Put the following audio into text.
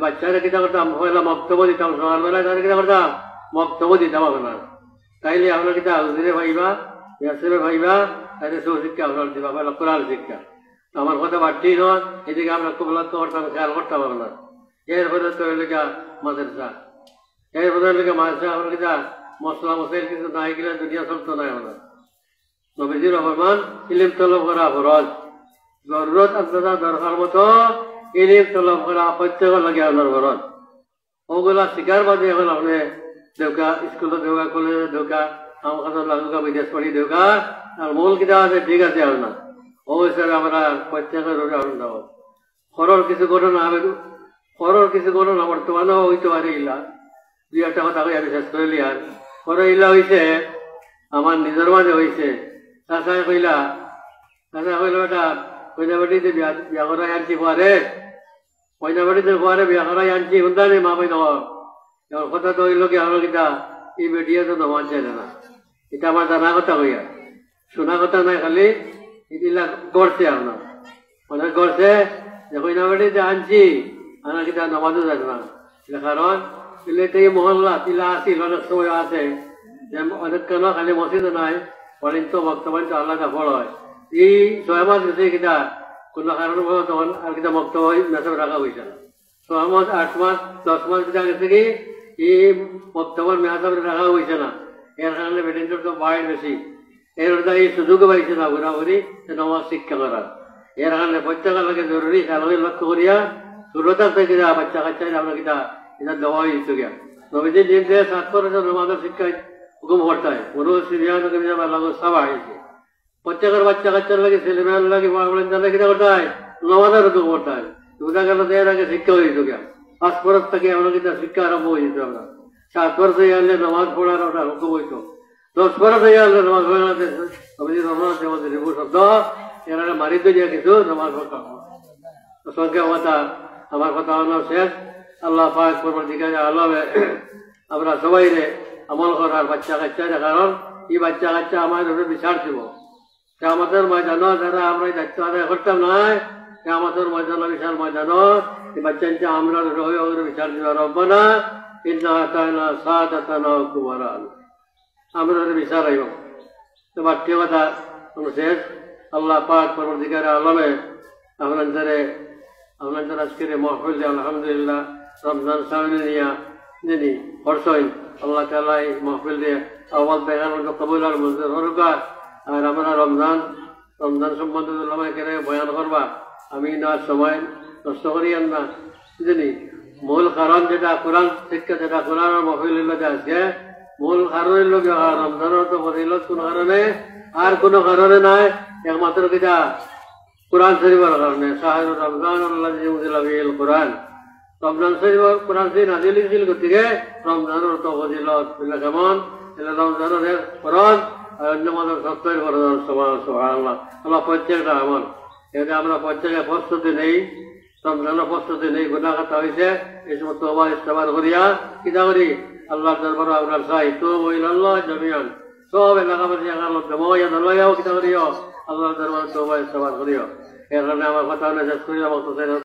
বাচ্চারা কিতা করতাম পয়লা বক্তব্য দিতাম সকালবেলায়, তাহলে কিতা করতাম বক্তব্য দিতাম আপনার। তাইলে আপনার কিতা হুজুরে ভাইবা ইয়াসিরে ভাইবা, তাইলে সব শিক্ষা আপনার দিবা, পয়লা কোরআন শিক্ষা। আমার কথা বাড়তেই নয়, এদিকে আমরা খুব লক্ষ্য করতাম, খেয়াল করতাম আপনার। এরপরে তো এলাকা মাদ্রাসা, এরপরে এলাকা মাদ্রাসা আমরা কিতা মশলা মশাইল কিছু নাই গেলে দুনিয়া চলতো নাই আমরা। নবীজির রহমান ইলিম তলব করা ফরজ, জরুরত আপনারা দরকার মতো ইলিম তলব করা প্রত্যেকের লাগে আপনার ফরজ। ওগুলা শিকার বাদে এখন আপনি দেউকা স্কুলত দেউকা, কলেজে দেউকা, আমার কাছে লাগুকা বিদেশ পড়ি দেউকা, আর মূল কিতা আছে ঠিক আছে আপনার। ও হিসাবে আমরা প্রত্যেকের আনন্দ হব। খরর কিছু ঘটনা হবে, খরর কিছু ঘটনা বর্তমানেও হইতে পারে ইলা। দুই একটা কথা কই আমি শেষ করে লিয়ার। খরর ইলা হয়েছে আমার নিজের মাঝে হয়েছে। চাষায় কইলা, চাষা কইল বেটা কইনা বাড়িতে বিয়া করাই আনছি পরে, কইনা বাড়িতে পরে বিয়া করাই আনছি শুনতা নেই মা পাই নয়। কথা তো হইল কি আমার কিতা এই বেটিয়া তো নমান চাই না, এটা আমার জানা কথা কইয়া, শোনা কথা নাই, খালি এগুলা করছে আপনার মানে করছে যে কইনা বাড়িতে আনছি আনা কিতা নমাজও জানে না। কারণ এই মহল্লা তিলা আসিল অনেক সময় আছে যে অনেক কেন খালি মসজিদ নাই, অনেক তো বর্তমান তো আল্লাহ ফল হয়। এই 6 মাস গেছে কিতা কোনো কারণ তখন আর কিতা বক্তব্য মেসব রাখা হয়েছে না। 6 মাস 8 মাস 10 মাস কিতা গেছে কি এই বক্তব্য মেসব রাখা হয়েছে না। এর কারণে বেটিনটোর তো বাইর বেশি, এর এই সুযোগ পাইছে না ঘোরাঘুরি নমাজ শিক্ষা করার। এর কারণে প্রত্যেকের লাগে জরুরি খেলাধি লক্ষ্য করিয়া ষোলোটার থেকে বাচ্চা কাচ্চাই আমরা কিতা এটা দেওয়া হয়েছে গিয়া। নবীজি যে ছাত্র নমাজের শিক্ষায় হুকুম করতায় পুরো সিরিয়ান লাগু সভা হয়েছে। প্রত্যেকের বাচ্চা কাচ্চার লাগে ছেলেমেয়ের লাগে লাগে কিতা করতায় নমাজের হুকুম করতায়। দুটা গেল এর আগে শিক্ষা হয়েছে গিয়া। 5 বছর থেকে আমরা কিতা শিক্ষা আরম্ভ হয়েছে। আমরা 7 বছর হয়ে গেলে নামাজ পড়ার ওটা হুকুম হইতো। 10 বছর হয়ে গেলে নামাজ পড়াতে নবীজি রহমান রিবু শব্দ এরা মারি দিয়ে কিছু নামাজ পড়তাম। সংখ্যা কথা আমার কথা আমার শেষ। আল্লাহ পাক পরবর্তীকালে আল্লাহে আমরা সবাই রে আমল করার বাচ্চা কাচ্চার, কারণ এই বাচ্চা কাচ্চা আমাদের বিচার দিব। আমাদের ময়দান যারা আমরা দায়িত্ব আদায় করতাম নাই, আমাদের ময়দান বিশাল ময়দান এই বাচ্চা আমরা বিচার দিব। রব্বানা ইন্না আতানা সাদাতানা ওয়া কুবারানা, আমরা বিচার আইব। তো বাক্য কথা শেষ। আল্লাহ পাক পরবর্তীকালে আল্লাহে আপনাদের আজকের মহফিল আলহামদুলিল্লাহ রমজান সামনে নিয়া যিনি হরসইন আল্লাহ তাআলা এই মহফিল দিয়ে আওয়াজ বেগান কবুল আর মঞ্জুর হরকা। আর আমরা রমজান সম্বন্ধে কেন বয়ান করবা আমি না সময় নষ্ট করি না। যিনি মূল কারণ যেটা কোরআন শিক্ষা, যেটা কোরআনের মহফিল আজকে মূল কারণ রমজানের তো ফজিলত কোন কারণে আর কোনো কারণে নাই, একমাত্র কিটা কোরআন শরীফের কারণে। শাহরুর রমজান আল্লাযী উনজিলা ফীহিল কোরআন, রমজান শরীফ কোরআন শরীফ নাযিল হয়েছিল গতিকে রমজানের তো ফজিলত কেমন রমজানের ফরজ আর অন্য মাসের 70 ফরজ। সুবহানাল্লাহ। আল্লাহ প্রত্যেকটা আমল এটা আমরা প্রত্যেকে প্রস্তুতি নেই, রমজানের প্রস্তুতি নেই, গুনাহ কথা হয়েছে এই সমস্ত ইস্তেগফার করিয়া কিতা করি আল্লাহর দরবারে আমরা চাই তুবু ইলাল্লাহ জামিআন, সব এলাকাবাসী আল্লাহ জমাইয়া দলাইয়াও কিতা করিও আল্লাহর দরবারে তওবা ইস্তেগফার করিও। এর কারণে আমার কথা শেষ করি।